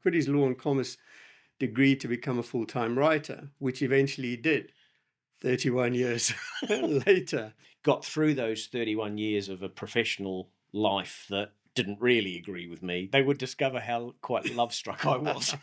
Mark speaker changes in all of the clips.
Speaker 1: quit his law and commerce degree to become a full-time writer, which eventually he did 31 years later.
Speaker 2: Got through those 31 years of a professional life that didn't really agree with me. They would discover how quite love-struck I was.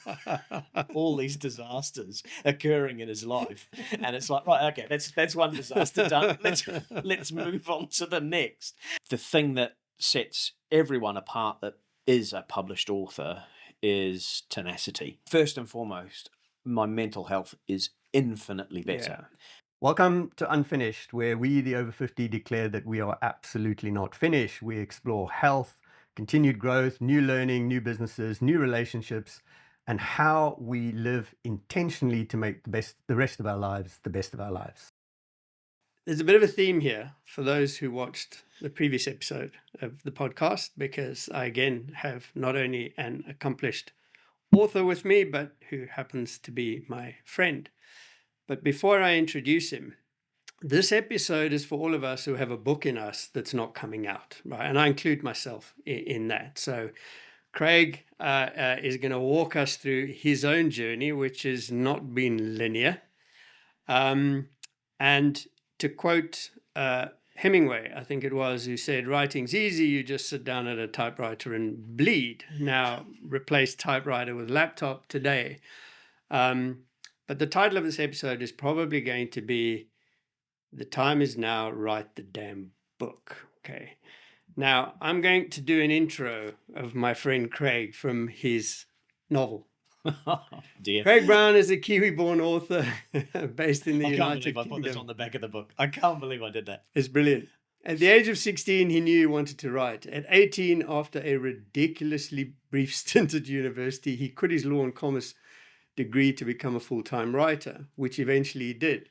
Speaker 2: All these disasters occurring in his life, and it's like, right, okay, that's one disaster done. Let's move on to the next. The thing that sets everyone apart that is a published author is tenacity. First and foremost, my mental health is infinitely better.
Speaker 1: Yeah. Welcome to Unfinished, where we, the over 50, declare that we are absolutely not finished. We explore health, continued growth, new learning, new businesses, new relationships, and how we live intentionally to make the rest of our lives the best of our lives. There's a bit of a theme here for those who watched the previous episode of the podcast, because I, again, have not only an accomplished author with me, but who happens to be my friend. But before I introduce him, this episode is for all of us who have a book in us that's not coming out, right? And I include myself in that. So Craig is going to walk us through his own journey, which has not been linear. And to quote Hemingway, I think it was, who said, "Writing's easy, you just sit down at a typewriter and bleed." Now, replace typewriter with laptop today. But the title of this episode is probably going to be "The Time Is Now, Write the Damn Book." Okay. Now, I'm going to do an intro of my friend Craig from his novel.
Speaker 2: Dear.
Speaker 1: Craig Brown is a Kiwi-born author based in the United Kingdom.
Speaker 2: I can't believe I put this on the back of the book. I can't believe I did that.
Speaker 1: It's brilliant. At the age of 16, he knew he wanted to write. At 18, after a ridiculously brief stint at university, he quit his law and commerce degree to become a full-time writer, which eventually he did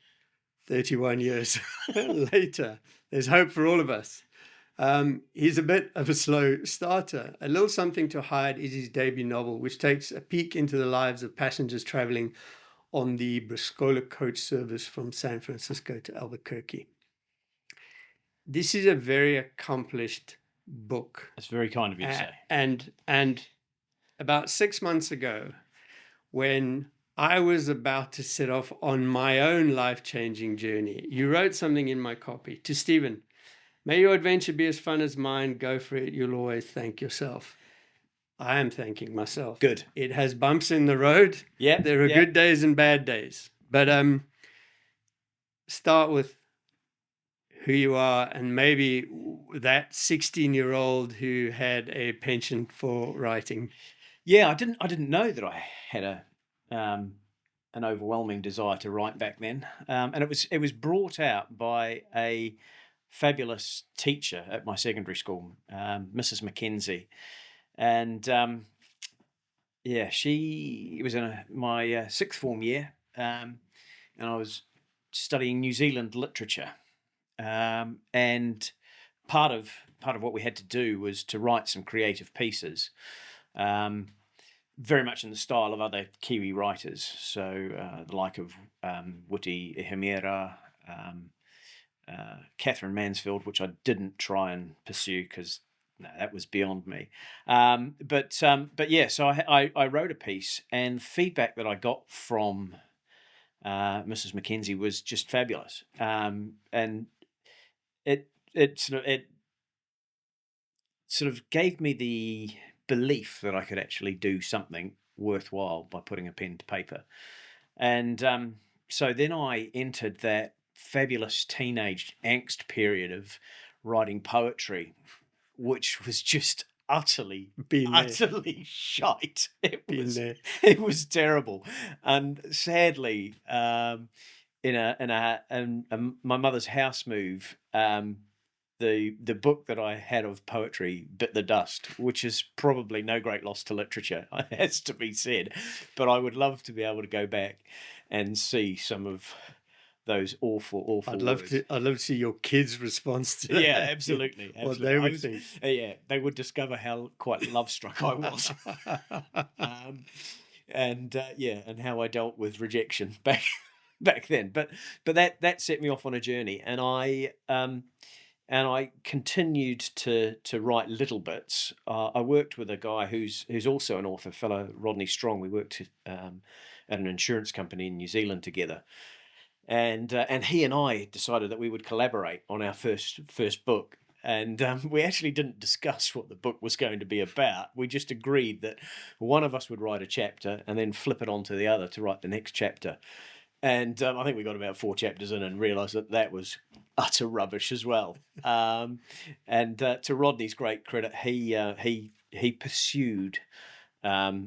Speaker 1: 31 years later. There's hope for all of us. He's a bit of a slow starter. A Little Something to Hide is his debut novel, which takes a peek into the lives of passengers traveling on the Briscola coach service from San Francisco to Albuquerque. This is a very accomplished book.
Speaker 2: That's very kind of you to say.
Speaker 1: And about 6 months ago, when I was about to set off on my own life-changing journey, you wrote something in my copy to Stephen: "May your adventure be as fun as mine. Go for it. You'll always thank yourself." I am thanking myself.
Speaker 2: Good.
Speaker 1: It has bumps in the road.
Speaker 2: Yeah.
Speaker 1: There are good days and bad days. But start with who you are, and maybe that 16-year-old who had a penchant for writing.
Speaker 2: Yeah, I didn't know that I had an overwhelming desire to write back then, and it was brought out by a fabulous teacher at my secondary school, Mrs. Mackenzie, and she was in my sixth form year, and I was studying New Zealand literature, and part of what we had to do was to write some creative pieces. Very much in the style of other Kiwi writers, so the like of Witi Ihemera, Catherine Mansfield, which I didn't try and pursue because that was beyond me. But yeah, so I wrote a piece, and feedback that I got from Mrs. Mackenzie was just fabulous, and it sort of gave me the belief that I could actually do something worthwhile by putting a pen to paper. And so then I entered that fabulous teenage angst period of writing poetry, which was just utterly shite. It was terrible. And sadly, in my mother's house move, the book that I had of poetry bit the dust, which is probably no great loss to literature, it has to be said. But I would love to be able to go back and see some of those awful
Speaker 1: I'd love to see your kids' response to that.
Speaker 2: Yeah, absolutely.
Speaker 1: What they would think.
Speaker 2: Yeah, they would discover how quite love-struck I was. And how I dealt with rejection back then. But that set me off on a journey, and I and I continued to write little bits. I worked with a guy who's also an author, fellow Rodney Strong. We worked at an insurance company in New Zealand together, and he and I decided that we would collaborate on our first book. And we actually didn't discuss what the book was going to be about. We just agreed that one of us would write a chapter and then flip it on to the other to write the next chapter. And I think we got about 4 chapters in and realised that that was utter rubbish as well. And to Rodney's great credit, he pursued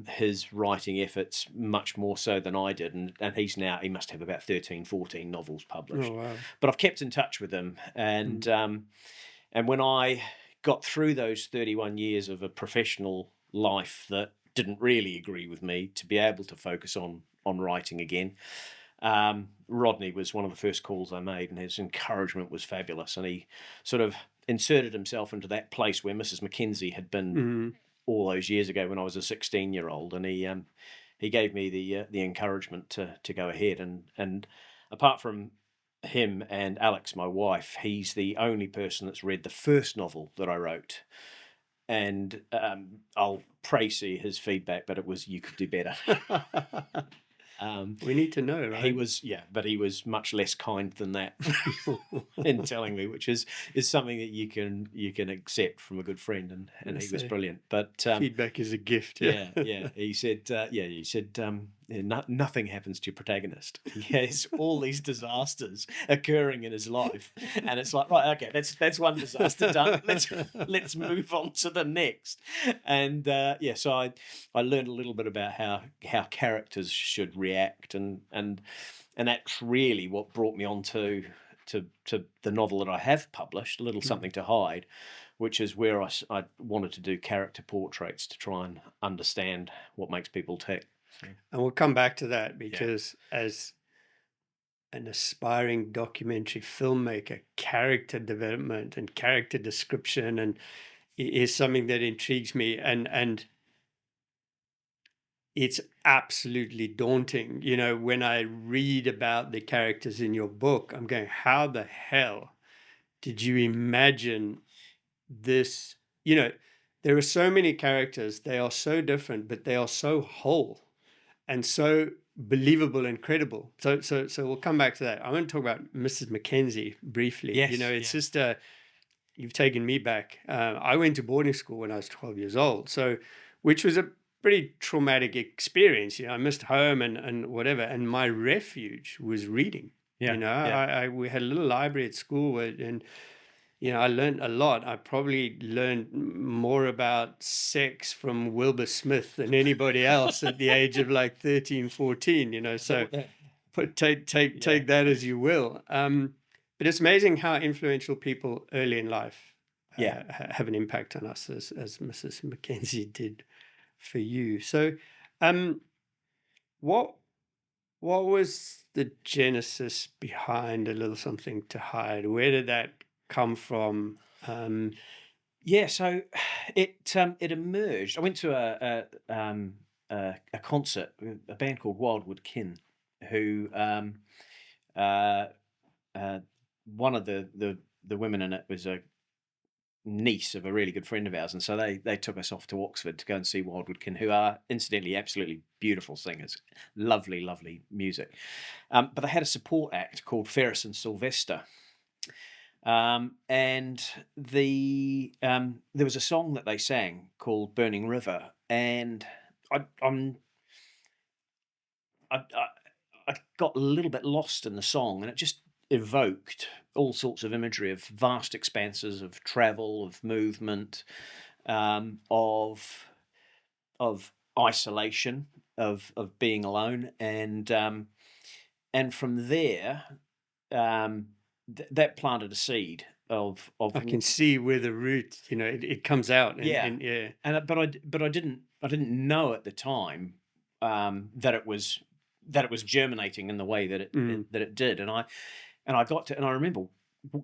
Speaker 2: his writing efforts much more so than I did, and he must have about 13, 14 novels published.
Speaker 1: Oh, wow.
Speaker 2: But I've kept in touch with him, and when I got through those 31 years of a professional life that didn't really agree with me, to be able to focus on writing again, Rodney was one of the first calls I made, and his encouragement was fabulous. And he sort of inserted himself into that place where Mrs. Mackenzie had been all those years ago when I was a 16-year-old, and he gave me the encouragement to go ahead. And apart from him and Alex, my wife, he's the only person that's read the first novel that I wrote. And I'll pray see his feedback, but it was, you could do better.
Speaker 1: We need to know, right?
Speaker 2: He was, but he was much less kind than that in telling me, which is something that you can accept from a good friend, and he was brilliant. But
Speaker 1: feedback is a gift.
Speaker 2: Yeah. He said, nothing happens to your protagonist. He has all these disasters occurring in his life, and it's like, right, okay, that's one disaster done. Let's move on to the next. And so I learned a little bit about how characters should react, and that's really what brought me on to the novel that I have published, A Little Something to Hide, which is where I wanted to do character portraits to try and understand what makes people tick.
Speaker 1: And we'll come back to that, because as an aspiring documentary filmmaker, character development and character description and is something that intrigues me, and it's absolutely daunting. You know, when I read about the characters in your book, I'm going, how the hell did you imagine this? You know, there are so many characters, they are so different, but they are so whole and so believable and credible. So we'll come back to that. I want to talk about Mrs. Mackenzie briefly.
Speaker 2: Yes,
Speaker 1: you know, it's just you've taken me back. I went to boarding school when I was 12 years old, which was a pretty traumatic experience. You know, I missed home and whatever, and my refuge was reading.
Speaker 2: Yeah,
Speaker 1: you know, we had a little library at school, and you know, I learned a lot. I probably learned more about sex from Wilbur Smith than anybody else at the age of like 13, 14, you know, so take that as you will. But it's amazing how influential people early in life have an impact on us, as Mrs. Mackenzie did for you. So what was the genesis behind A Little Something to Hide? Where did that come from?
Speaker 2: So it emerged. I went to a concert with a band called Wildwood Kin, who one of the women in it was a niece of a really good friend of ours, and so they took us off to Oxford to go and see Wildwood Kin, who are incidentally absolutely beautiful singers, lovely music. But they had a support act called Ferris and Sylvester. And there was a song that they sang called Burning River, and I got a little bit lost in the song, and it just evoked all sorts of imagery of vast expanses of travel, of movement, of isolation, of being alone, and from there, that planted a seed of.
Speaker 1: I can see where the root, you know, it comes out.
Speaker 2: But I didn't know at the time that it was germinating in the way that it did, and I got to, and I remember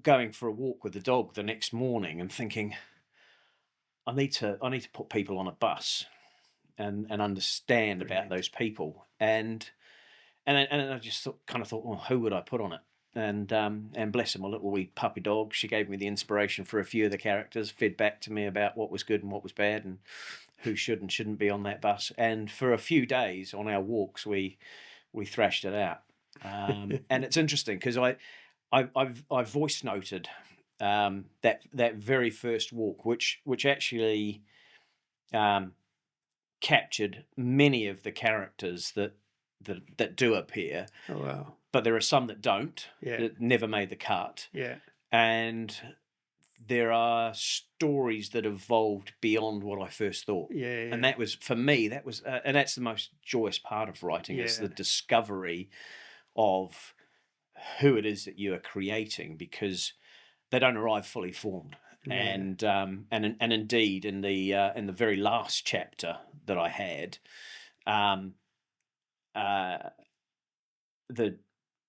Speaker 2: going for a walk with the dog the next morning and thinking, I need to put people on a bus and understand about those people, and I just kind of thought, well, who would I put on it? and bless him, a little wee puppy dog. She gave me the inspiration for a few of the characters, fed back to me about what was good and what was bad, and who should and shouldn't be on that bus. And for a few days on our walks, we thrashed it out. And it's interesting because I voice noted that very first walk, which actually captured many of the characters that do appear.
Speaker 3: Oh wow!
Speaker 2: But there are some that don't.
Speaker 3: Yeah.
Speaker 2: That never made the cut.
Speaker 3: Yeah.
Speaker 2: And there are stories that evolved beyond what I first thought.
Speaker 3: Yeah.
Speaker 2: And that was, for me, and that's the most joyous part of writing, is the discovery of who it is that you are creating, because they don't arrive fully formed. And indeed, in the very last chapter that I had, the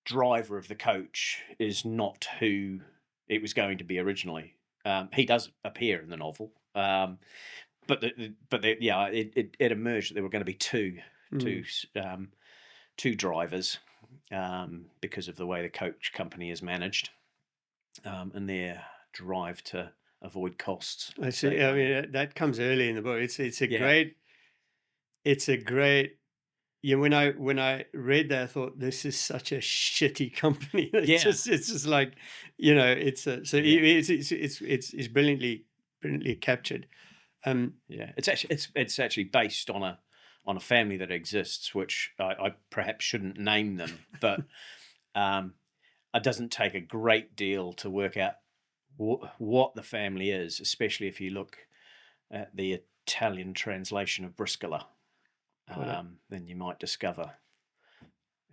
Speaker 2: driver of the coach is not who it was going to be originally. He does appear in the novel, but it emerged that there were going to be two drivers, because of the way the coach company is managed, and their drive to avoid costs.
Speaker 3: I see. I mean, that comes early in the book. It's a great. Yeah, when I read that, I thought, this is such a shitty company. It's just like, it's brilliantly captured.
Speaker 2: It's actually based on a family that exists, which I perhaps shouldn't name them, but it doesn't take a great deal to work out what the family is, especially if you look at the Italian translation of Briscola. Then you might discover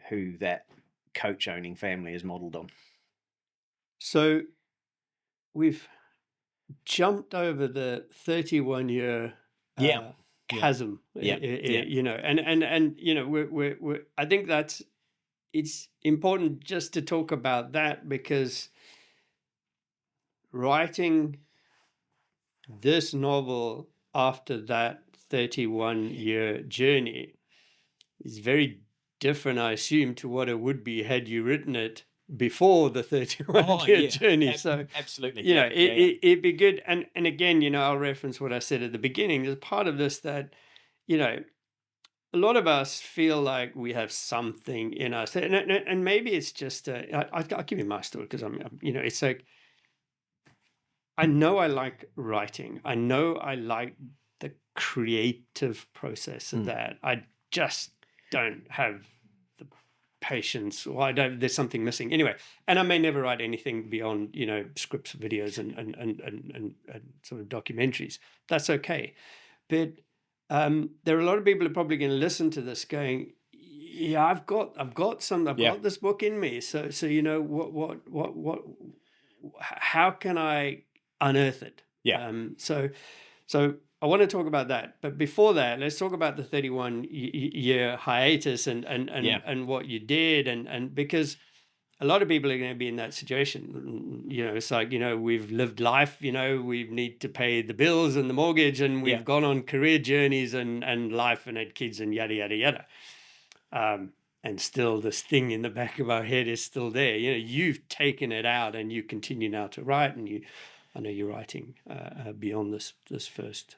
Speaker 2: who that coach-owning family is modelled on.
Speaker 3: So we've jumped over the 31-year chasm. And we're I think it's important just to talk about that, because writing this novel after that 31-year journey is very different, I assume, to what it would be had you written it before the 31-year journey. So
Speaker 2: absolutely,
Speaker 3: it'd be good. And again, I'll reference what I said at the beginning. There's part of this that, a lot of us feel like we have something in us, and maybe it's just I'll give you my story, because it's like, I know I like writing. I know I like the creative process of that. I just don't have the patience, or there's something missing. Anyway, and I may never write anything beyond, scripts, videos, and sort of documentaries. That's okay. But there are a lot of people who are probably going to listen to this going, yeah, I've got this book in me. So what how can I unearth it? So I want to talk about that, but before that, let's talk about the 31-year hiatus and what you did, and because a lot of people are going to be in that situation. It's like, we've lived life, we need to pay the bills and the mortgage, and we've gone on career journeys and life, and had kids and yada yada yada. And still, this thing in the back of our head is still there. You've taken it out, and you continue now to write, and I know you're writing beyond this first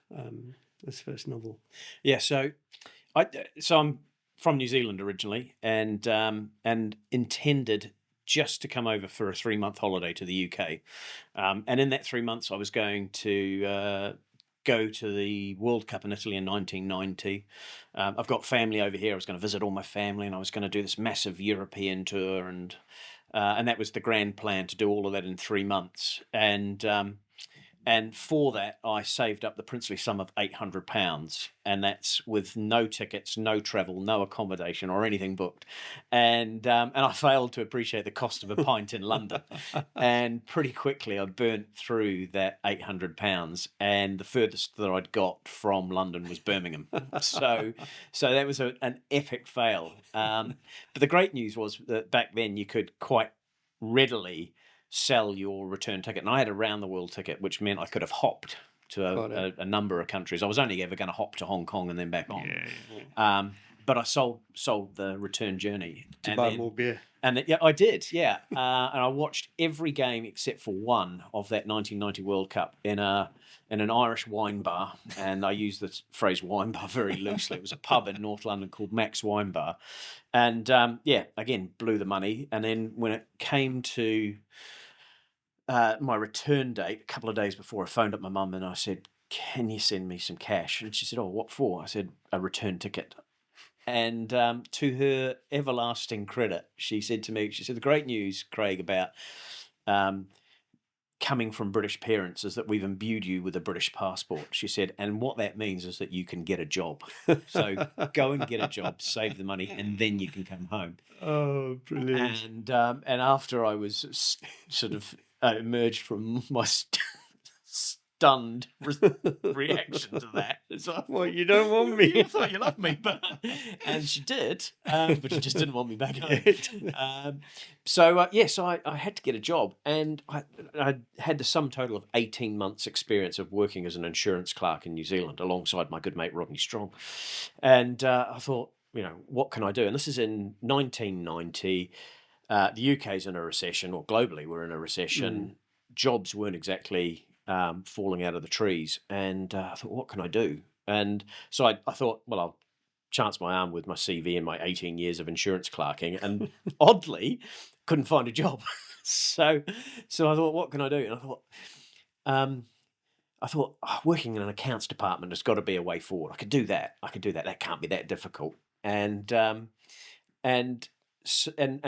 Speaker 3: novel.
Speaker 2: Yeah, so I'm from New Zealand originally, and intended just to come over for a 3-month holiday to the UK, and in that 3 months I was going to go to the World Cup in Italy in 1990. I've got family over here. I was going to visit all my family, and I was going to do this massive European tour, and that was the grand plan, to do all of that in 3 months. And for that, I saved up the princely sum of £800, and that's with no tickets, no travel, no accommodation, or anything booked. And I failed to appreciate the cost of a pint in London. And pretty quickly, I burnt through that £800, and the furthest that I'd got from London was Birmingham. So that was an epic fail. But the great news was that back then you could quite readily sell your return ticket, and I had a round the world ticket, which meant I could have hopped to a number of countries. I was only ever going to hop to Hong Kong and then back on. But I sold the return journey
Speaker 3: to buy more beer.
Speaker 2: And yeah, I did, yeah. And I watched every game except for one of that 1990 World Cup in an Irish wine bar, and I use the phrase wine bar very loosely. It was a pub in North London called Mac's Wine Bar, and yeah, again blew the money. And then when it came to my return date, a couple of days before, I phoned up my mum and I said, "Can you send me some cash?" And she said, "Oh, what for?" I said, "A return ticket." And to her everlasting credit, she said to me, she said, "The great news, Craig, about coming from British parents is that we've imbued you with a British passport." She said, "And what that means is that you can get a job. So go and get a job, save the money, and then you can come home."
Speaker 3: Oh, brilliant.
Speaker 2: And after I was sort of emerged from my stunned reaction to that, it's like,
Speaker 3: Well, you don't want me.
Speaker 2: "I thought you loved me," and she did, but she just didn't want me back home. So I had to get a job, and I had the sum total of 18 months' experience of working as an insurance clerk in New Zealand alongside my good mate Rodney Strong, and I thought, what can I do? And this is in 1990. The UK's in a recession, or globally we're in a recession. Jobs weren't exactly falling out of the trees, and I thought, what can I do? And so I thought, well, I'll chance my arm with my CV and my 18 years of insurance clerking, and oddly, couldn't find a job. So I thought, what can I do? And I thought, working in an accounts department has got to be a way forward. I could do that. That can't be that difficult. And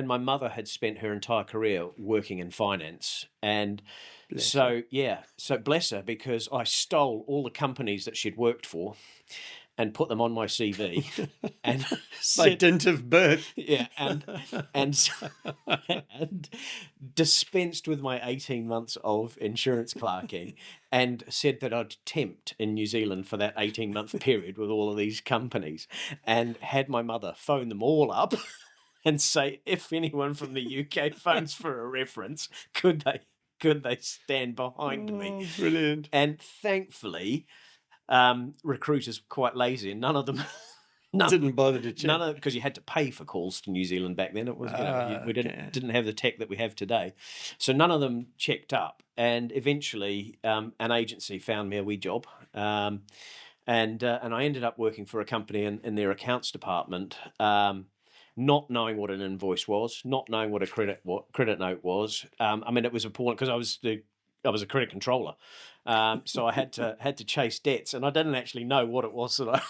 Speaker 2: my mother had spent her entire career working in finance, and
Speaker 3: Bless
Speaker 2: so bless her, because I stole all the companies that she'd worked for and put them on my CV, and
Speaker 3: By
Speaker 2: said,
Speaker 3: dint of birth.
Speaker 2: and dispensed with my 18 months of insurance clerking, and said that I'd tempt in New Zealand for that 18-month period with all of these companies, and had my mother phone them all up and say, if anyone from the UK phones for a reference, could they stand behind me?
Speaker 3: Oh, brilliant.
Speaker 2: And thankfully, recruiters were quite lazy, and none of them
Speaker 3: Didn't bother to check.
Speaker 2: because you had to pay for calls to New Zealand back then. It was we
Speaker 3: Okay.
Speaker 2: didn't have the tech that we have today, so none of them checked up. And eventually, an agency found me a wee job, and I ended up working for a company in their accounts department. Not knowing what an invoice was, not knowing what a credit note was. I mean, it was appalling because I was a credit controller, so I had to chase debts, and I didn't actually know what it was that I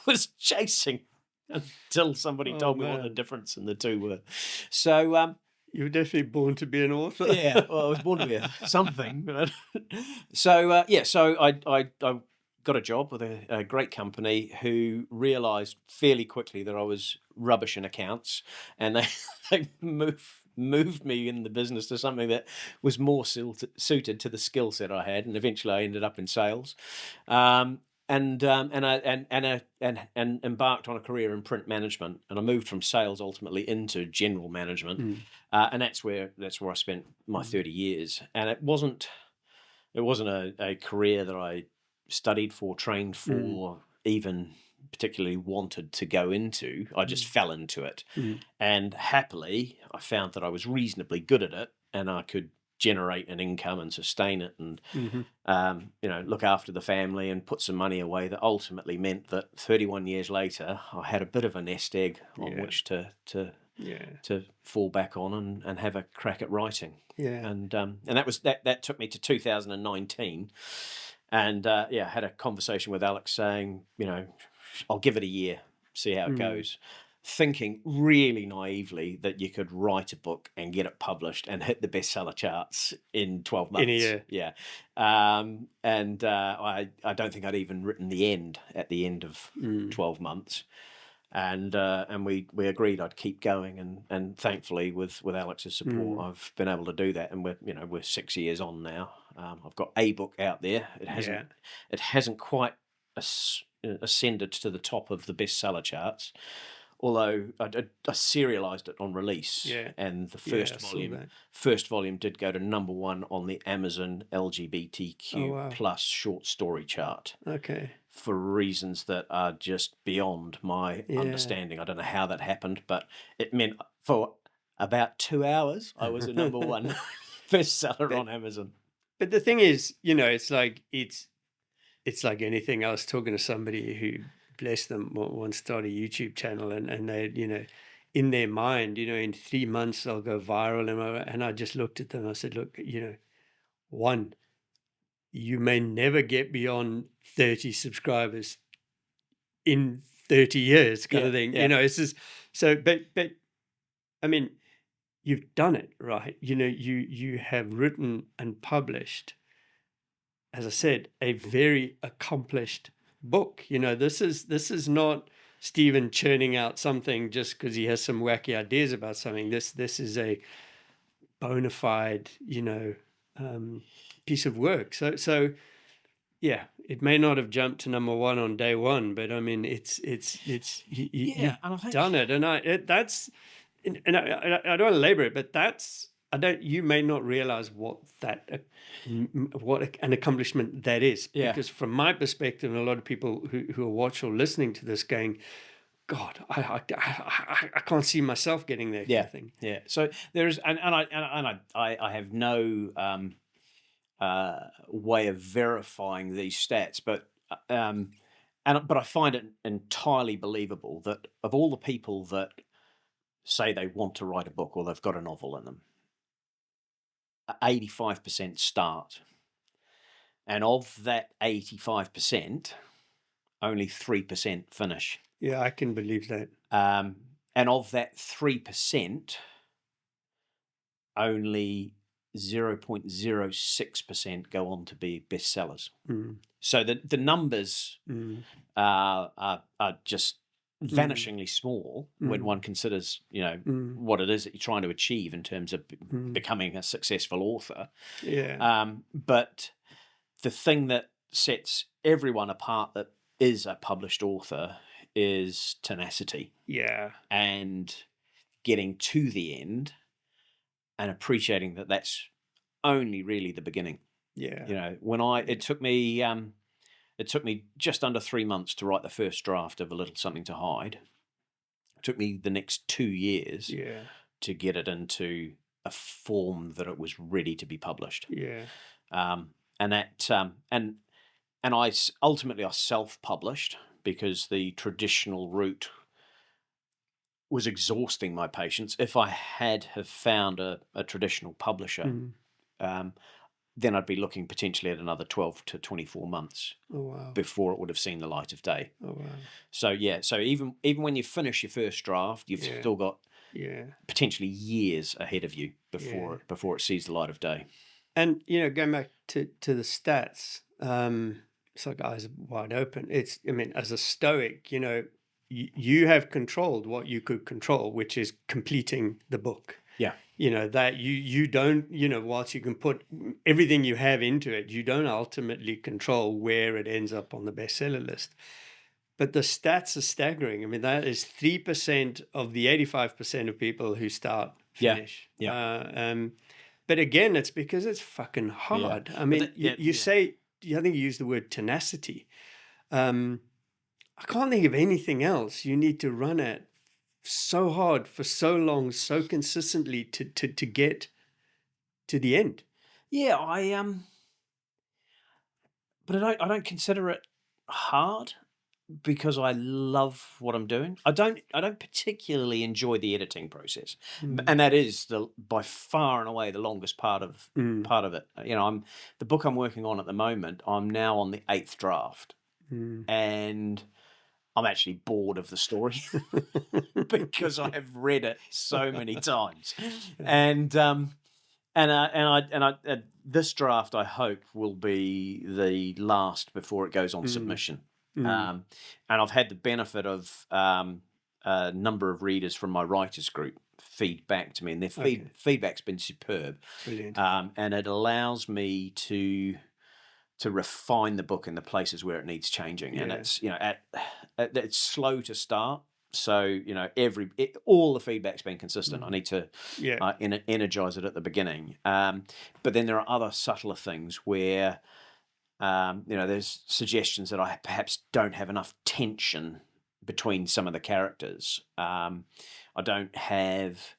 Speaker 2: was chasing until somebody told me what the difference in the two were. So
Speaker 3: You were definitely born to be an author.
Speaker 2: yeah, well, I was born to be something. So I got a job with a great company who realised fairly quickly that I was rubbish in accounts, and they moved me in the business to something that was more suited to the skill set I had, and eventually I ended up in sales. And embarked on a career in print management, and I moved from sales ultimately into general management, and that's where I spent my 30 years. And it wasn't a career that I studied for, trained for, even particularly wanted to go into. I just fell into it, and happily I found that I was reasonably good at it, and I could generate an income and sustain it, and look after the family and put some money away. That ultimately meant that 31 years later, I had a bit of a nest egg on which to fall back on and have a crack at writing. And that took me to 2019, and I had a conversation with Alex saying, I'll give it a year, see how it goes. Thinking really naively that you could write a book and get it published and hit the bestseller charts in 12 months.
Speaker 3: In a year.
Speaker 2: Yeah. I don't think I'd even written the end at the end of 12 months. And we agreed I'd keep going, and thankfully with Alex's support, I've been able to do that. And we're 6 years on now. I've got a book out there. It hasn't quite ascended to the top of the bestseller charts, although I serialized it on release, and the first volume did go to number 1 on the Amazon LGBTQ plus short story chart.
Speaker 3: Okay.
Speaker 2: For reasons that are just beyond my understanding. I don't know how that happened, but it meant for about 2 hours, I was a number one bestseller on Amazon.
Speaker 3: But the thing is, it's like anything. I was talking to somebody who, bless them, once started a YouTube channel, and they, in their mind, in 3 months I'll go viral, and I just looked at them. I said, look, one, you may never get beyond 30 subscribers in 30 years, kind of thing. It's just so. But I mean, you've done it, right? You have written and published, as I said, a very accomplished book. This is not Stephen churning out something just because he has some wacky ideas about something. This is a bona fide, piece of work. So yeah, it may not have jumped to number one on day one, but I mean, you've done it, and I don't want to labor it, but you may not realize what an accomplishment that is, because from my perspective, and a lot of people who are watching or listening to this going, God, I can't see myself getting there. Kind of thing.
Speaker 2: Yeah. So there is, and I have no way of verifying these stats, but I find it entirely believable that of all the people that say they want to write a book or they've got a novel in them, 85% start, and of that 85%, only 3% finish.
Speaker 3: Yeah, I can believe that.
Speaker 2: And of that 3%, only 0.06% go on to be bestsellers. So the numbers are just vanishingly small when one considers, what it is that you're trying to achieve in terms of becoming a successful author.
Speaker 3: Yeah.
Speaker 2: But the thing that sets everyone apart that is a published author is tenacity.
Speaker 3: Yeah.
Speaker 2: And getting to the end and appreciating that that's only really the beginning.
Speaker 3: Yeah.
Speaker 2: It took me just under 3 months to write the first draft of A Little Something to Hide. It took me the next 2 years to get it into a form that it was ready to be published.
Speaker 3: Yeah.
Speaker 2: And I ultimately self-published because the traditional route was exhausting my patience. If I had have found a traditional publisher, then I'd be looking potentially at another 12 to 24 months before it would have seen the light of day.
Speaker 3: Oh, wow.
Speaker 2: So even when you finish your first draft, you've still got potentially years ahead of you before it sees the light of day.
Speaker 3: And going back to the stats, it's like eyes wide open. As a Stoic, you have controlled what you could control, which is completing the book.
Speaker 2: Yeah.
Speaker 3: That you don't, whilst you can put everything you have into it, you don't ultimately control where it ends up on the bestseller list. But the stats are staggering. That is 3% of the 85% of people who start finish.
Speaker 2: Yeah.
Speaker 3: But again, it's because it's fucking hard.
Speaker 2: Yeah.
Speaker 3: You say, I think you used the word tenacity. I can't think of anything else. You need to run it so hard for so long, so consistently to get to the end.
Speaker 2: Yeah, but I don't consider it hard because I love what I'm doing. I don't particularly enjoy the editing process, and that is by far and away the longest part of it. The book I'm working on at the moment. I'm now on the 8th draft, and I'm actually bored of the story because I have read it so many times, and this draft I hope will be the last before it goes on submission. And I've had the benefit of a number of readers from my writers group feed back to me, and their feedback's been superb.
Speaker 3: Brilliant.
Speaker 2: And it allows me to refine the book in the places where it needs changing. And it's it's slow to start. So all the feedback's been consistent. I need to energize it at the beginning. But then there are other subtler things where there's suggestions that I perhaps don't have enough tension between some of the characters. I don't have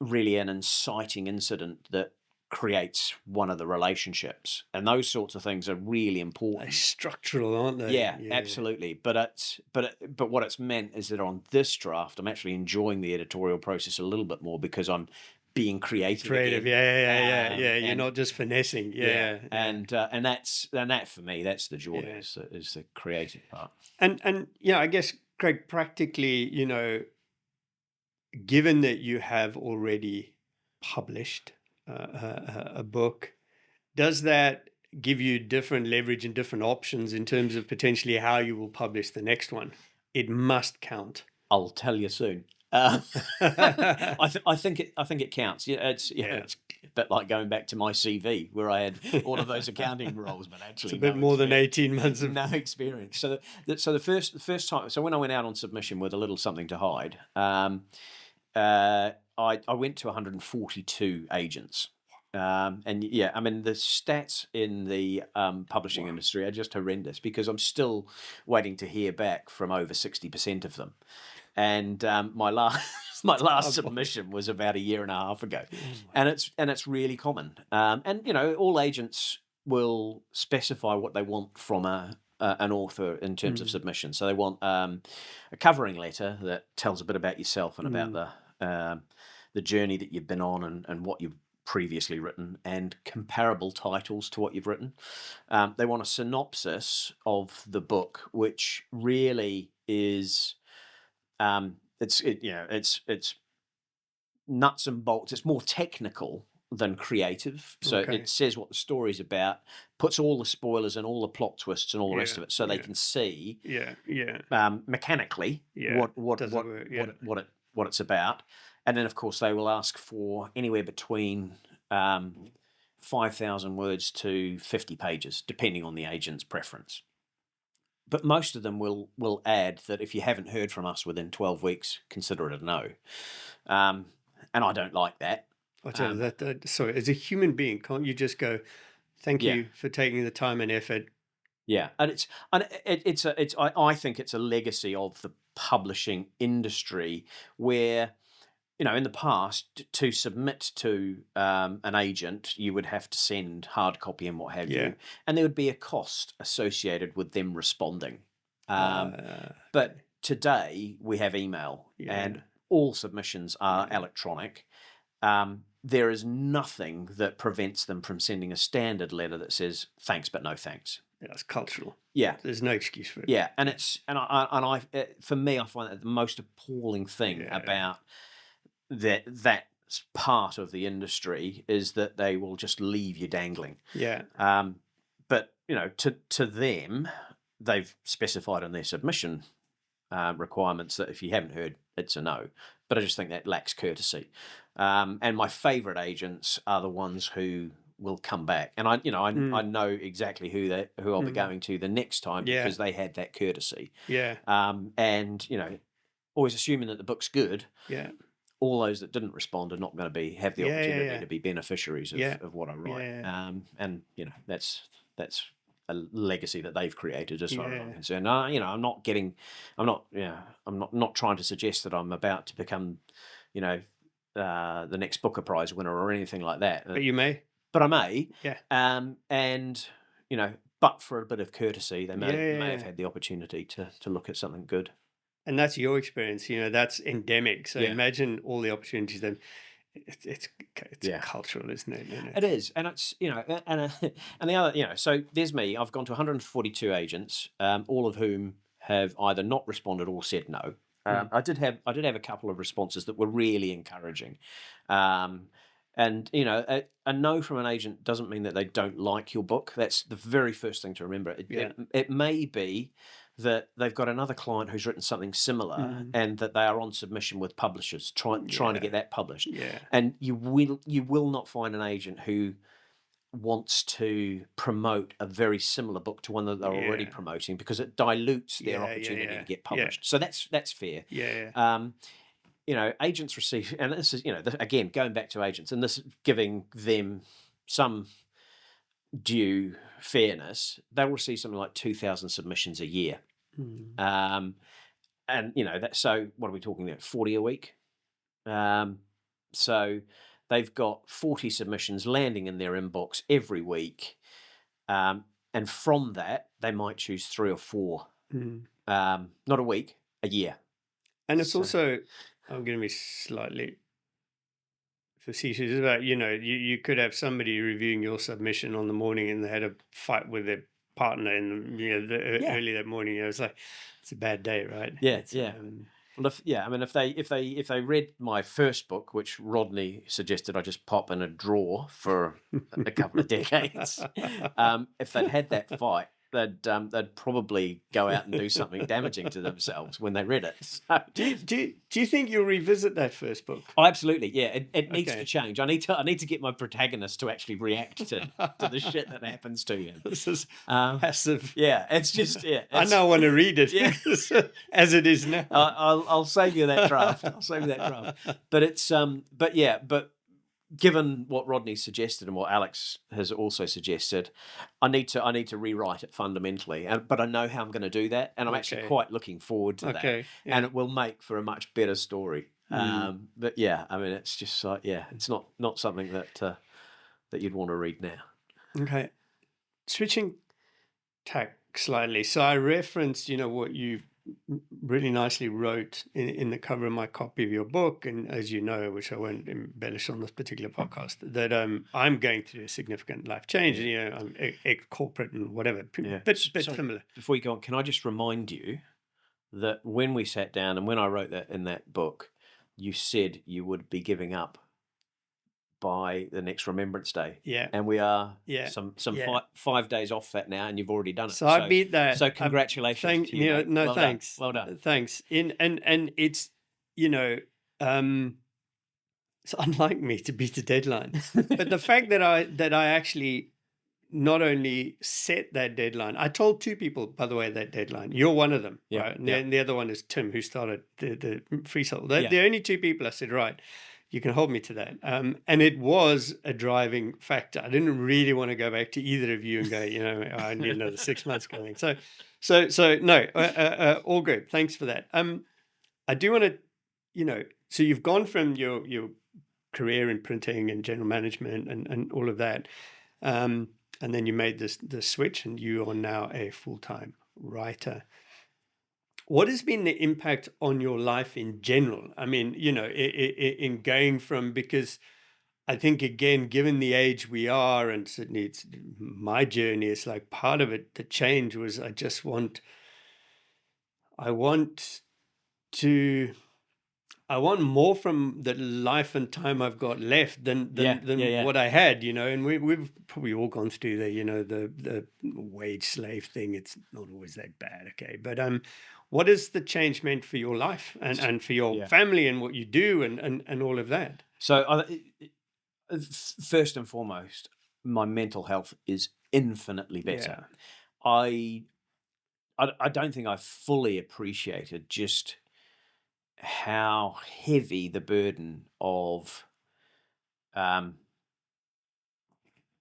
Speaker 2: really an inciting incident that creates one of the relationships, and those sorts of things are really
Speaker 3: They're
Speaker 2: important.
Speaker 3: structural, aren't they?
Speaker 2: Yeah, absolutely. But what it's meant is that on this draft, I'm actually enjoying the editorial process a little bit more because I'm being creative
Speaker 3: Creative,
Speaker 2: again.
Speaker 3: yeah. You're
Speaker 2: And
Speaker 3: not just finessing.
Speaker 2: yeah,
Speaker 3: Yeah.
Speaker 2: and that for me, that's the joy,
Speaker 3: Yeah.
Speaker 2: is the creative part.
Speaker 3: And I guess, Craig, practically, given that you have already published a book, does that give you different leverage and different options in terms of potentially how you will publish the next one? It must count.
Speaker 2: I'll tell you soon. I think it counts. Yeah, it's a bit like going back to my CV where I had all of those accounting roles, but actually
Speaker 3: It's a bit more than 18 months of
Speaker 2: no experience. So the first time, so when I went out on submission with A Little Something to Hide, I went to 142 agents. And yeah, I mean, the stats in the publishing industry are just horrendous because I'm still waiting to hear back from over 60% of them. And my last submission was about a year and a half ago, and it's really common. And all agents will specify what they want from an author in terms of submission. So they want a covering letter that tells a bit about yourself and about the journey that you've been on and what you've previously written, and comparable titles to what you've written. They want a synopsis of the book, which really is it's nuts and bolts. It's more technical than creative. So it says what the story's about, puts all the spoilers and all the plot twists and all the rest of it, so they can see mechanically what it's about. And then, of course, they will ask for anywhere between 5,000 words to 50 pages, depending on the agent's preference. But most of them will add that if you haven't heard from us within 12 weeks, consider it a no. And I don't like that.
Speaker 3: I tell you that. Sorry, as a human being, can't you just go, "Thank you for taking the time and effort"?
Speaker 2: Yeah, and I think it's a legacy of the publishing industry where, in the past, to submit to an agent, you would have to send hard copy and what have you, and there would be a cost associated with them responding. But today we have email, and all submissions are electronic. There is nothing that prevents them from sending a standard letter that says thanks but no thanks.
Speaker 3: Yeah, it's cultural.
Speaker 2: Yeah,
Speaker 3: there's no excuse for it.
Speaker 2: Yeah, and for me, I find that the most appalling thing about that part of the industry is that they will just leave you dangling.
Speaker 3: Yeah.
Speaker 2: But to them, they've specified in their submission requirements that if you haven't heard, it's a no. But I just think that lacks courtesy. And my favourite agents are the ones who will come back, and I know exactly who I'll be going to the next time because they had that courtesy.
Speaker 3: Yeah.
Speaker 2: And always assuming that the book's good.
Speaker 3: Yeah.
Speaker 2: All those that didn't respond are not going to have the opportunity to be beneficiaries of what I write.
Speaker 3: Yeah.
Speaker 2: And that's a legacy that they've created as far as I'm concerned. I'm not trying to suggest that I'm about to become, the next Booker Prize winner or anything like that.
Speaker 3: But you may.
Speaker 2: But I may.
Speaker 3: Yeah.
Speaker 2: And but for a bit of courtesy, they may have had the opportunity to look at something good.
Speaker 3: And that's your experience, that's endemic. So imagine all the opportunities then. It's cultural, isn't it?
Speaker 2: It is, and it's and the other so there's me. I've gone to 142 agents, all of whom have either not responded or said no. I did have a couple of responses that were really encouraging, and a no from an agent doesn't mean that they don't like your book. That's the very first thing to remember. It may be that they've got another client who's written something similar and that they are on submission with publishers trying to get that published.
Speaker 3: Yeah.
Speaker 2: And you will not find an agent who wants to promote a very similar book to one that they're already promoting because it dilutes their opportunity to get published. So that's fair.
Speaker 3: Yeah.
Speaker 2: Agents receive, and this is, again, going back to agents, and this is giving them some due fairness, they'll receive something like 2,000 submissions a year. And so what are we talking about? 40 a week. So they've got 40 submissions landing in their inbox every week. And from that, they might choose 3 or 4, not a week, a year.
Speaker 3: And it's also, I'm going to be slightly facetious about, you could have somebody reviewing your submission on the morning and they had a fight with their partner in early that morning. It's like, it's a bad day, right?
Speaker 2: Yeah, well, if they read my first book, which Rodney suggested I just pop in a drawer for a couple of decades, if they'd had that fight, they'd probably go out and do something damaging to themselves when they read it. So,
Speaker 3: do you think you'll revisit that first book?
Speaker 2: oh, absolutely, yeah. It needs to change. I need to get my protagonist to actually react to the shit that happens to him.
Speaker 3: This is passive.
Speaker 2: Yeah, it's just
Speaker 3: I now want to read it.
Speaker 2: Yeah.
Speaker 3: As it is now.
Speaker 2: I'll save you that draft. But given what Rodney suggested and what Alex has also suggested, I need to rewrite it fundamentally. But I know how I'm going to do that, and I'm actually quite looking forward to that.
Speaker 3: Yeah.
Speaker 2: And it will make for a much better story. But yeah, I mean, it's just like, it's not something that you'd want to read now.
Speaker 3: Okay, switching tack slightly. So I referenced, what you really nicely wrote in the cover of my copy of your book, and as you know, which I won't embellish on this particular podcast, that I'm going through a significant life change. I'm ex-corporate and whatever, bit similar.
Speaker 2: Before you go on, can I just remind you that when we sat down and when I wrote that in that book, you said you would be giving up by the next Remembrance Day.
Speaker 3: Yeah.
Speaker 2: And we are some 5 days off that now, and you've already done it.
Speaker 3: So I beat that.
Speaker 2: So congratulations to you.
Speaker 3: No, thanks.
Speaker 2: Well done.
Speaker 3: Thanks. And it's, it's unlike me to beat the deadline. But the fact that I actually not only set that deadline, I told 2 people, by the way, that deadline. You're one of them, right? And the other one is Tim, who started the Free Soul. The only 2 people I said, right, you can hold me to that. And it was a driving factor. I didn't really want to go back to either of you and go, I need another 6 months going. So no, all good. Thanks for that. I do want to, so you've gone from your career in printing and general management and all of that. And then you made the switch, and you are now a full-time writer. What has been the impact on your life in general? I mean, in going from, because I think, again, given the age we are, and certainly it's my journey, it's like part of it, the change was I want more from the life and time I've got left than what I had, and we've probably all gone through the wage slave thing. It's not always that bad, okay? But what has the change meant for your life and for your family and what you do and all of that?
Speaker 2: So first and foremost, my mental health is infinitely better. I don't think I fully appreciated just how heavy the burden of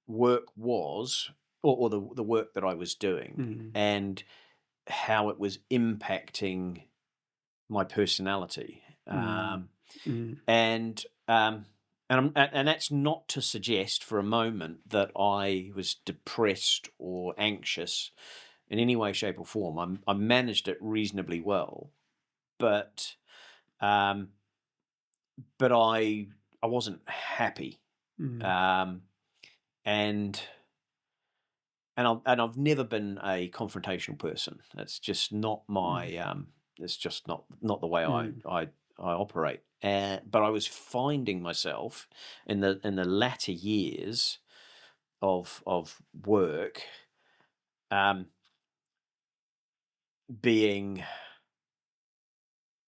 Speaker 2: work was, or the work that I was doing, and how it was impacting my personality. And that's not to suggest for a moment that I was depressed or anxious in any way, shape, or form. I managed it reasonably well, but I wasn't happy, and I've never been a confrontational person. That's just not my it's just not the way I operate. But I was finding myself in the latter years of work being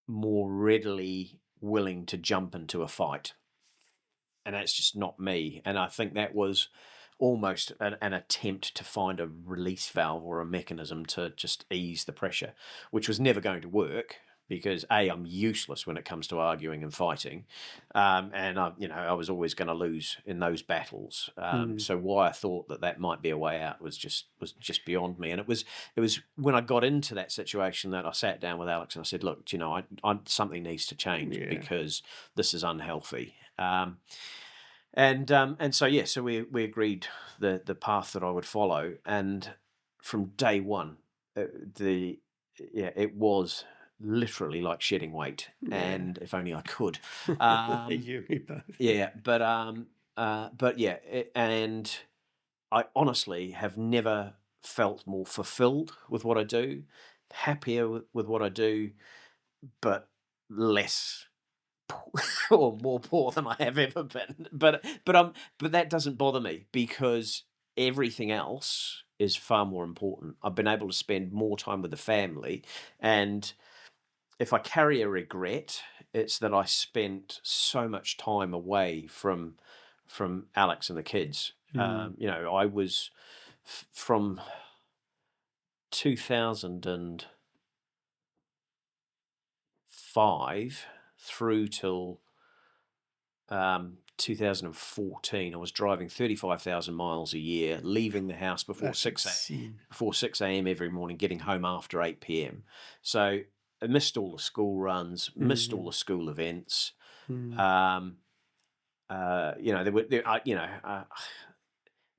Speaker 2: more readily willing to jump into a fight, and that's just not me. And I think that was almost an attempt to find a release valve or a mechanism to just ease the pressure, which was never going to work because I'm useless when it comes to arguing and fighting, and I was always going to lose in those battles. So why I thought that might be a way out was just beyond me. And it was when I got into that situation that I sat down with Alex and I said, look, something needs to change because this is unhealthy. So we agreed the path that I would follow, and from day one, it was literally like shedding weight, and if only I could.
Speaker 3: You and me both.
Speaker 2: Yeah, and I honestly have never felt more fulfilled with what I do, happier with what I do, but less or more poor than I have ever been. But that doesn't bother me because everything else is far more important. I've been able to spend more time with the family, and if I carry a regret, it's that I spent so much time away from Alex and the kids. I was from 2005 through till 2014. I was driving 35,000 miles a year, leaving the house before 6 a.m. every morning, getting home after 8 p.m. So I missed all the school runs, missed all the school events. A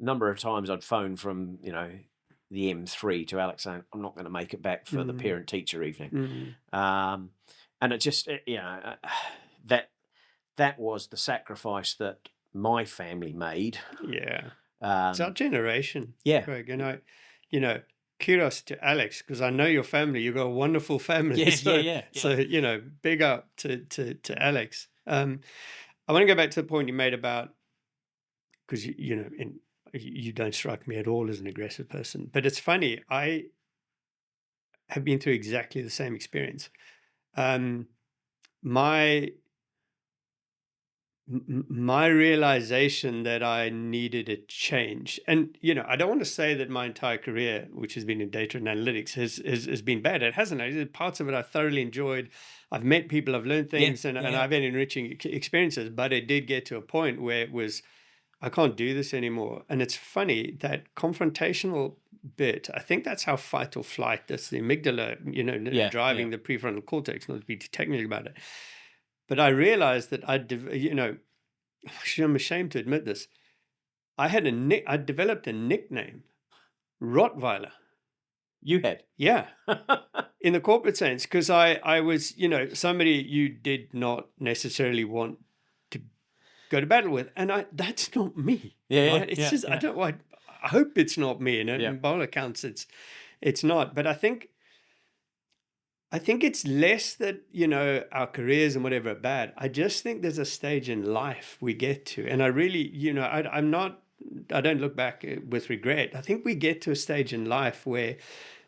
Speaker 2: number of times I'd phone from the M3 to Alex saying I'm not going to make it back for the parent-teacher evening, and it just that was the sacrifice that my family made.
Speaker 3: Yeah, it's our generation.
Speaker 2: Yeah,
Speaker 3: Craig, and kudos to Alex because I know your family. You've got a wonderful family.
Speaker 2: Yeah.
Speaker 3: So big up to Alex. I want to go back to the point you made about because you don't strike me at all as an aggressive person, but it's funny. I have been through exactly the same experience. My realization that I needed a change, and I don't want to say that my entire career, which has been in data and analytics, has been bad. It hasn't. Parts of it I thoroughly enjoyed. I've met people, I've learned things, and I've had enriching experiences. But it did get to a point where it was, I can't do this anymore. And it's funny that confrontational bit. I think that's how fight or flight. That's the amygdala, driving the prefrontal cortex. Not to be too technical about it. But I realized that I'm ashamed to admit this. I developed a nickname, Rottweiler.
Speaker 2: You had?
Speaker 3: Yeah. In the corporate sense, because I was, somebody you did not necessarily want to go to battle with. And that's not me.
Speaker 2: Yeah.
Speaker 3: Right? It's just, I hope it's not me. And by all accounts, it's not. But I think it's less that, our careers and whatever are bad. I just think there's a stage in life we get to. And I really, I don't look back with regret. I think we get to a stage in life where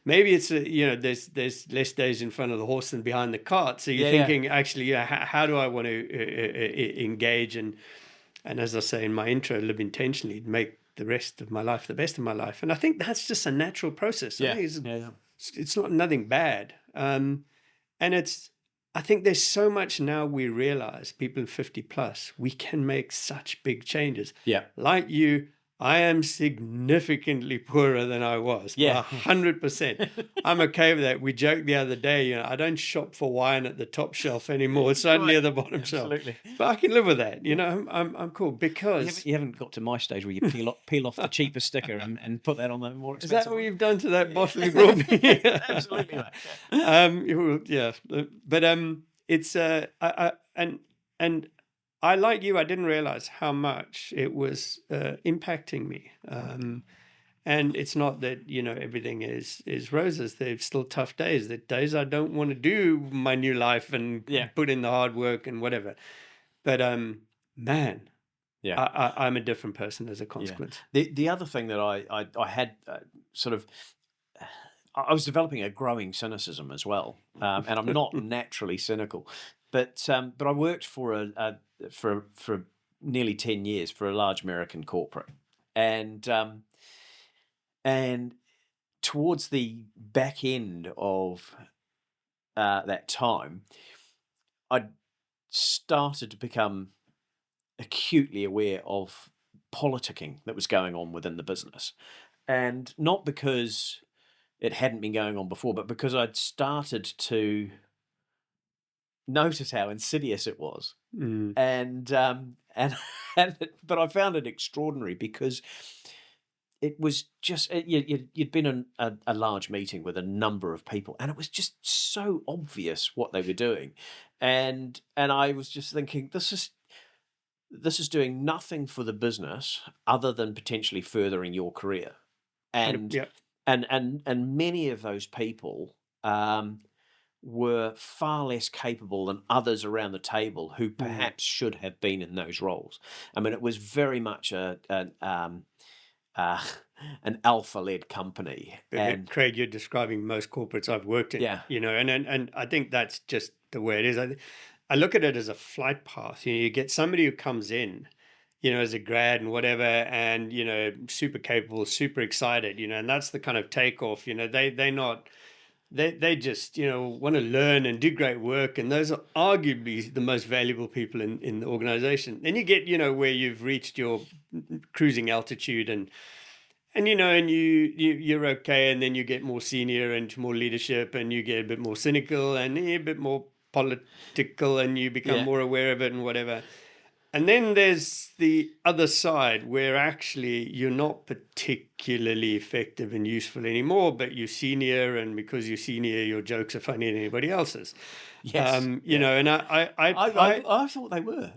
Speaker 3: maybe it's, there's less days in front of the horse than behind the cart. So you're thinking, actually, how do I want to engage? And as I say in my intro, live intentionally, make the rest of my life the best of my life. And I think that's just a natural process. It's not nothing bad. And I think there's so much now we realize, people 50 plus, we can make such big changes.
Speaker 2: Yeah.
Speaker 3: Like you, I am significantly poorer than I was.
Speaker 2: Yeah.
Speaker 3: 100%. I'm okay with that. We joked the other day, I don't shop for wine at the top shelf anymore. It's only at the bottom shelf. But I can live with that. I'm cool because...
Speaker 2: You haven't got to my stage where you peel off the cheaper sticker and put that on the more expensive.
Speaker 3: Is that what you've done to that bottle you brought me?
Speaker 2: Absolutely.
Speaker 3: Yeah. But it's... And I, like you, I didn't realize how much it was impacting me. And it's not that, everything is roses. There's still tough days. There are days I don't want to do my new life and put in the hard work and whatever. But, man, I'm a different person as a consequence.
Speaker 2: Yeah. The other thing that I had I was developing a growing cynicism as well. And I'm not naturally cynical. But I worked for for nearly 10 years for a large American corporate, and towards the back end of that time, I started to become acutely aware of politicking that was going on within the business. And not because it hadn't been going on before, but because I'd started to notice how insidious it was.
Speaker 3: Mm.
Speaker 2: And but I found it extraordinary because it was just you'd been in a large meeting with a number of people, and it was just so obvious what they were doing, and I was just thinking, this is doing nothing for the business other than potentially furthering your career, and
Speaker 3: Yeah.
Speaker 2: and many of those people were far less capable than others around the table who perhaps should have been in those roles. I mean, it was very much uh, an alpha-led company, and
Speaker 3: Craig, you're describing most corporates I've worked in.
Speaker 2: yeah,
Speaker 3: And I think that's just the way it is. I look at it as a flight path. You get somebody who comes in, as a grad and whatever, and super capable, super excited, and that's the kind of takeoff. They just want to learn and do great work, and those are arguably the most valuable people in the organization. Then you get where you've reached your cruising altitude, and you're okay, and then you get more senior and more leadership, and you get a bit more cynical and a bit more political, and you become more aware of it and whatever. And then there's the other side where actually you're not particularly effective and useful anymore, but you're senior, and because you're senior, your jokes are funnier than anybody else's.
Speaker 2: yes,
Speaker 3: And
Speaker 2: I thought they were.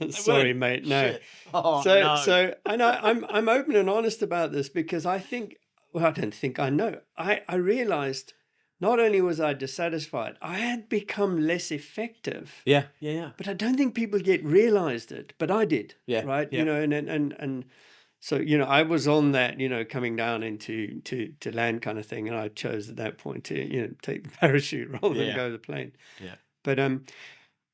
Speaker 3: sorry,
Speaker 2: weren't.
Speaker 3: mate, no.
Speaker 2: Shit. Oh
Speaker 3: So
Speaker 2: no.
Speaker 3: so and I'm open and honest about this because I think, well, I don't think I know. I realized not only was I dissatisfied, I had become less effective.
Speaker 2: Yeah, yeah,
Speaker 3: But I don't think people yet realized it, but I did.
Speaker 2: yeah,
Speaker 3: Right.
Speaker 2: yeah.
Speaker 3: And so, I was on that, coming down into to land kind of thing. And I chose at that point to, take the parachute rather than go the plane.
Speaker 2: Yeah.
Speaker 3: But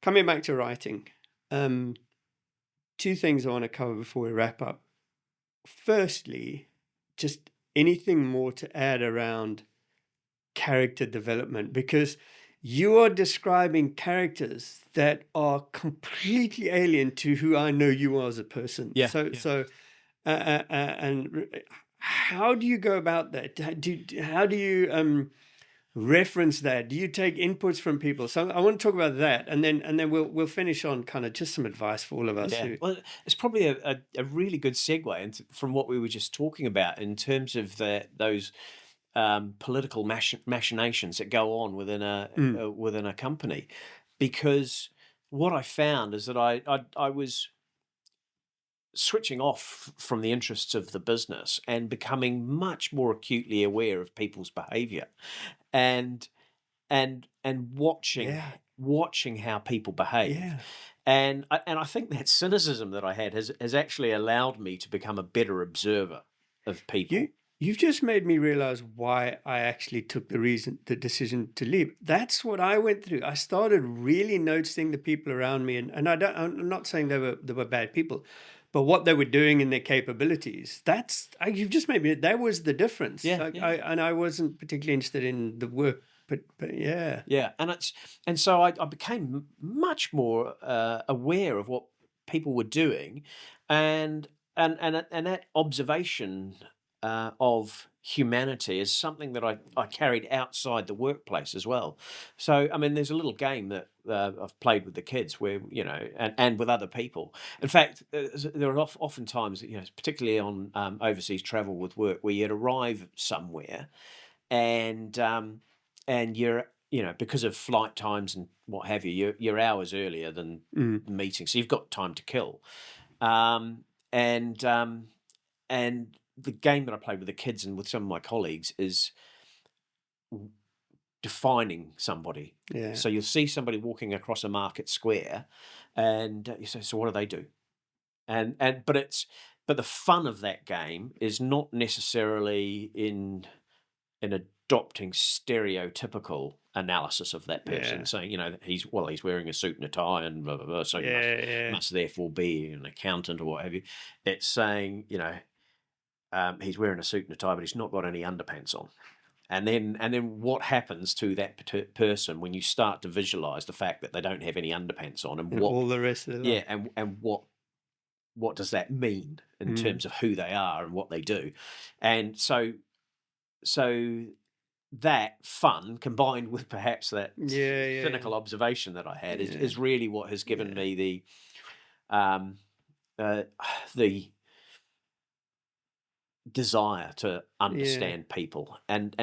Speaker 3: coming back to writing, two things I want to cover before we wrap up. Firstly, just anything more to add around character development, because you are describing characters that are completely alien to who I know you are as a person.
Speaker 2: Yeah,
Speaker 3: So and how do you go about that? How do you reference that? Do you take inputs from people? So I want to talk about that, and then we'll finish on kind of just some advice for all of us.
Speaker 2: Yeah. Well, it's probably a really good segue from what we were just talking about in terms of those political machinations that go on within a company, because what I found is that I was switching off from the interests of the business and becoming much more acutely aware of people's behavior, and watching how people behave.
Speaker 3: Yeah.
Speaker 2: And I think that cynicism that I had has actually allowed me to become a better observer of people.
Speaker 3: You've just made me realize why I actually took the decision to leave. That's what I went through. I started really noticing the people around me, and I'm not saying they were bad people, but what they were doing in their capabilities. You've just made me. That was the difference.
Speaker 2: Yeah,
Speaker 3: I wasn't particularly interested in the work, but yeah.
Speaker 2: Yeah, and so I became much more aware of what people were doing, and that observation of humanity is something that I carried outside the workplace as well. So I mean, there's a little game that I've played with the kids where and with other people. In fact, there are oftentimes, particularly on overseas travel with work, where you'd arrive somewhere and you're because of flight times and what have you, you're hours earlier than the meeting, so you've got time to kill. And the game that I played with the kids and with some of my colleagues is defining somebody.
Speaker 3: Yeah.
Speaker 2: So you'll see somebody walking across a market square, and you say, "So what do they do?" But the fun of that game is not necessarily in adopting stereotypical analysis of that person, saying, he's wearing a suit and a tie and blah, blah, blah, so he must therefore be an accountant or what have you. It's saying, he's wearing a suit and a tie, but he's not got any underpants on. And then what happens to that person when you start to visualize the fact that they don't have any underpants on, and
Speaker 3: all the rest of their life.
Speaker 2: and what does that mean in terms of who they are and what they do? And so that fun combined with perhaps that cynical observation that I had is really what has given me the desire to understand people, and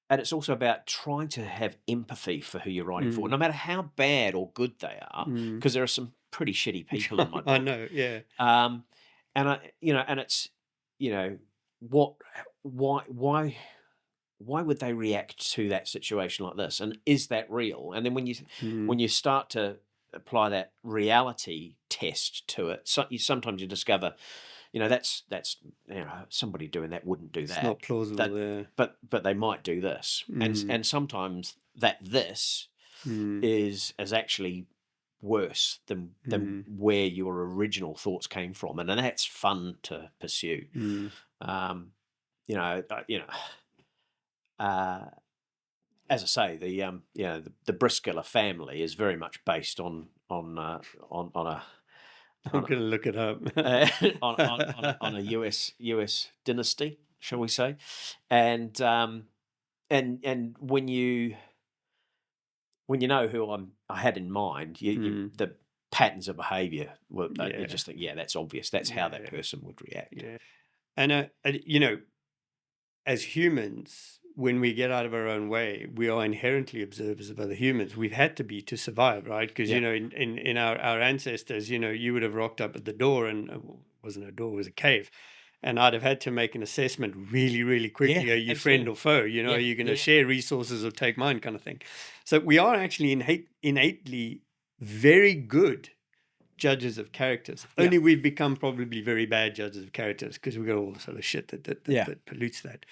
Speaker 2: it's also about trying to have empathy for who you're writing for, no matter how bad or good they are, because there are some pretty shitty people in my book.
Speaker 3: I know, yeah.
Speaker 2: And and it's, why would they react to that situation like this, and is that real? And then when you start to apply that reality test to it, sometimes you discover, that's somebody doing that wouldn't do that.
Speaker 3: It's not plausible.
Speaker 2: But they might do this, and sometimes this is actually worse than where your original thoughts came from, and that's fun to pursue. As I say, the Briskiller family is very much based on a
Speaker 3: I'm going to look it up.
Speaker 2: on a US dynasty, shall we say? And when you know who I had in mind, the patterns of behaviour, you just think, that's obvious. That's how that person would react.
Speaker 3: Yeah, and as humans, when we get out of our own way, we are inherently observers of other humans. We've had to be to survive, right? Because in our ancestors, you would have rocked up at the door, and it wasn't a door, it was a cave, and I'd have had to make an assessment really, really quickly. Are you friend or foe? Are you going to share resources or take mine, kind of thing? So we are actually innately very good judges of characters. Only we've become probably very bad judges of characters because we've got all this other shit that pollutes that.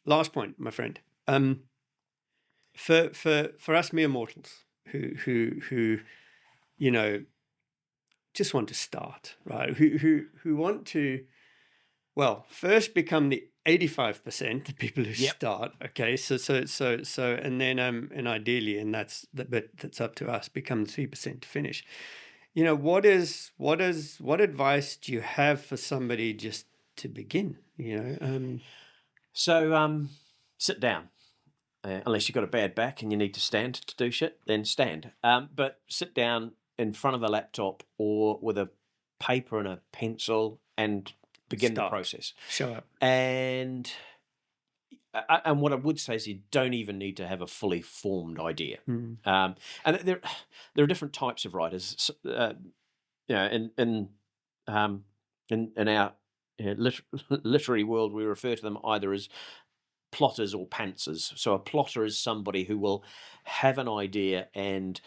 Speaker 3: Last point, my friend. For us mere mortals who just want to start, right? Who want to, well, first become the 85%, the people who start. Okay, so and then and ideally, and that's the bit that's up to us, become the 3% to finish. What advice do you have for somebody just to begin?
Speaker 2: So sit down. Unless you've got a bad back and you need to stand to do shit, then stand. But sit down in front of a laptop or with a paper and a pencil and begin the process.
Speaker 3: Show up.
Speaker 2: And what I would say is you don't even need to have a fully formed idea. And there are different types of writers. In our literary world, we refer to them either as plotters or pantsers. So a plotter is somebody who will have an idea and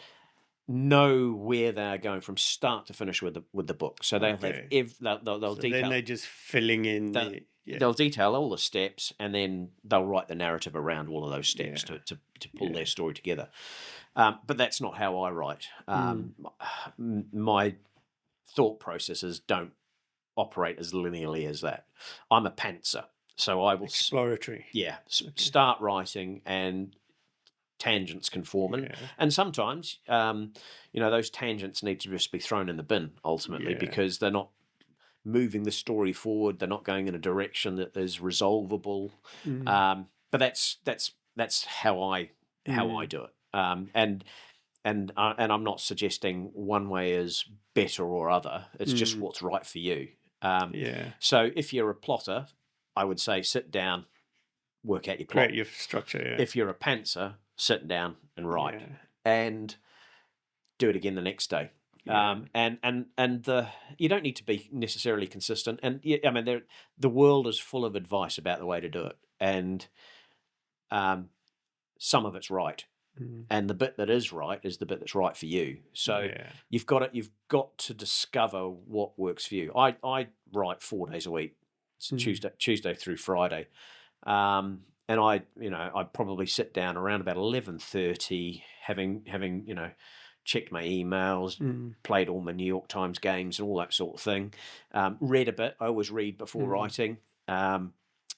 Speaker 2: know where they're going from start to finish with the book. So they'll have they'll detail.
Speaker 3: Then they're just filling in.
Speaker 2: They'll detail all the steps, and then they'll write the narrative around all of those steps to pull their story together. But that's not how I write. My thought processes don't operate as linearly as that. I'm a pantser, so I will
Speaker 3: exploratory.
Speaker 2: Start writing, and tangents can form, and sometimes those tangents need to just be thrown in the bin ultimately because they're not moving the story forward. They're not going in a direction that is resolvable. But that's how I do it. And I'm not suggesting one way is better or other. It's just what's right for you. So if you're a plotter, I would say sit down, work out your plot.
Speaker 3: Create your structure.
Speaker 2: If you're a pantser, sit down and write, and do it again the next day. You don't need to be necessarily consistent. And the world is full of advice about the way to do it, and some of it's right, and the bit that is right is the bit that's right for you. So you've got to discover what works for you. I write 4 days a week, Tuesday through Friday, and I probably sit down around about 11:30, having checked my emails, played all my New York Times games and all that sort of thing. Read a bit. I always read before writing.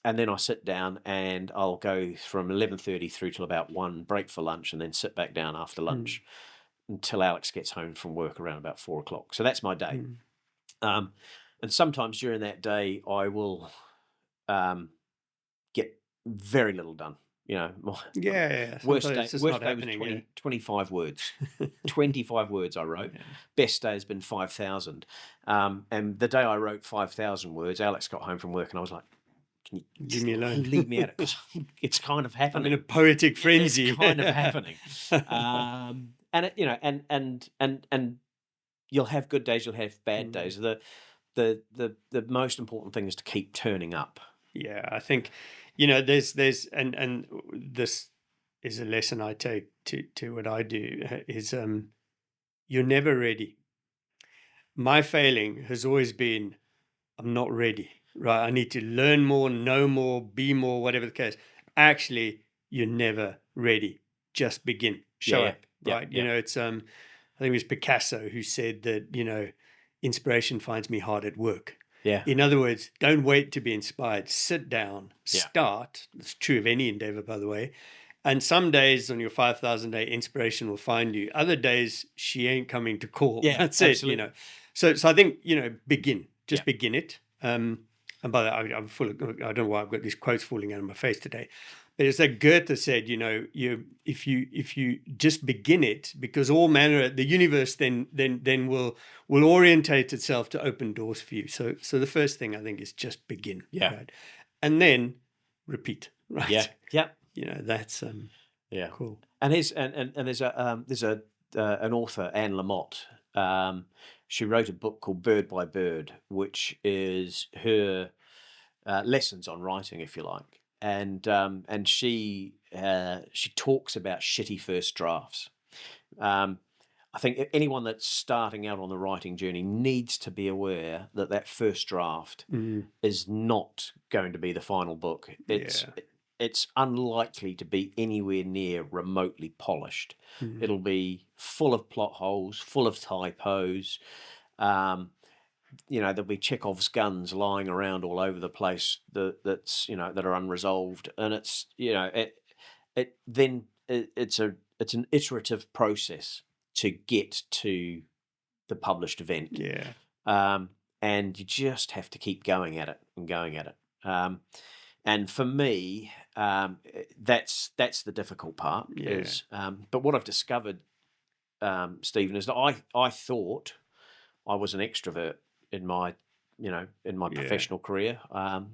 Speaker 2: and then I sit down and I'll go from 11:30 through till about 1, break for lunch, and then sit back down after lunch until Alex gets home from work around about 4 o'clock. So that's my day. And sometimes during that day, I will get very little done. You know, worst
Speaker 3: Sometimes
Speaker 2: day,
Speaker 3: it's just
Speaker 2: worst
Speaker 3: not
Speaker 2: day was
Speaker 3: happening.
Speaker 2: 25 words. 25 words I wrote. Best day has been 5,000. And the day I wrote 5,000 words, Alex got home from work and I was like, can you
Speaker 3: Leave me alone.
Speaker 2: leave me at it? It's kind of happening.
Speaker 3: I'm in a poetic frenzy.
Speaker 2: It's kind of happening. And it, you know, and you'll have good days, you'll have bad days. The most important thing is to keep turning up.
Speaker 3: Yeah, I think, you know, there's and this is a lesson I take to what I do is you're never ready. My failing has always been I'm not ready, right? I need to learn more, know more, be more, whatever the case. Actually, you're never ready. Just begin. Show up, right? You know, it's I think it was Picasso who said that, you know, inspiration finds me hard at work.
Speaker 2: Yeah.
Speaker 3: In other words, don't wait to be inspired. Sit down, start. It's true of any endeavor, by the way. And some days on your 5,000 day, inspiration will find you. Other days, she ain't coming to call.
Speaker 2: Yeah,
Speaker 3: that's
Speaker 2: absolutely.
Speaker 3: it. You know. So I think, you know, begin. Just begin it. And by that, I'm full of. I don't know why I've got these quotes falling out of my face today. But it's like Goethe said, you know, if you just begin it, because all manner the universe then will orientate itself to open doors for you. So the first thing I think is just begin.
Speaker 2: Yeah.
Speaker 3: Right? And then repeat. Right.
Speaker 2: Yeah. Yeah.
Speaker 3: You know, that's cool.
Speaker 2: And there's an author, Anne Lamott. She wrote a book called Bird by Bird, which is her lessons on writing, if you like. And she talks about shitty first drafts. I think anyone that's starting out on the writing journey needs to be aware that first draft is not going to be the final book. It's unlikely to be anywhere near remotely polished. It'll be full of plot holes, full of typos. You know, there'll be Chekhov's guns lying around all over the place that are unresolved, and it's, you know, it's an iterative process to get to the published event.
Speaker 3: Yeah.
Speaker 2: And you just have to keep going at it and going at it. And for me, that's the difficult part. Is but what I've discovered, Stephen, is that I thought I was an extrovert in my professional career. I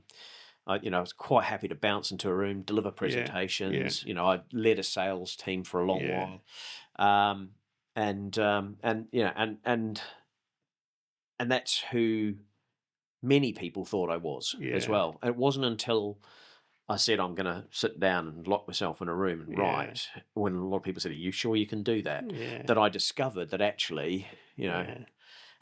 Speaker 2: was quite happy to bounce into a room, deliver presentations. You know, I led a sales team for a long while, and that's who many people thought I was as well. It wasn't until I said I'm going to sit down and lock myself in a room and write, when a lot of people said, "Are you sure you can do that?" That I discovered that actually, you know,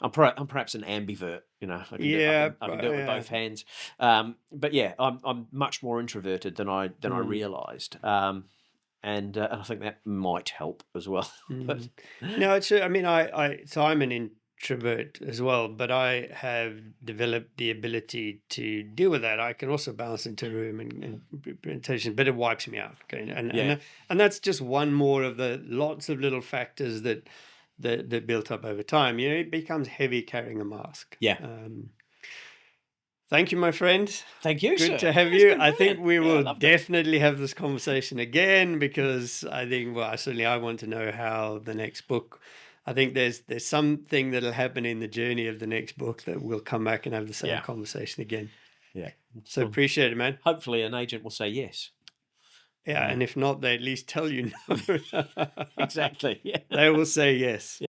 Speaker 2: I'm perhaps an ambivert. You know, I can do it with both hands. But yeah, I'm much more introverted than I realised. And I think that might help as well. But
Speaker 3: no, it's. I mean, so I'm an introvert as well, but I have developed the ability to deal with that. I can also bounce into a room and presentation, but it wipes me out. Okay, and that's just one more of the lots of little factors that built up over time. You know, it becomes heavy carrying a mask.
Speaker 2: Yeah.
Speaker 3: Thank you, my friend.
Speaker 2: Thank you,
Speaker 3: Good
Speaker 2: sir.
Speaker 3: to have you. I think we will definitely have this conversation again, because I think, well, certainly I want to know how the next book. I think there's something that'll happen in the journey of the next book that we'll come back and have the same conversation again.
Speaker 2: Yeah.
Speaker 3: So appreciate it, man.
Speaker 2: Hopefully an agent will say yes.
Speaker 3: Yeah, and if not, they at least tell you no.
Speaker 2: Exactly. Yeah.
Speaker 3: They will say yes.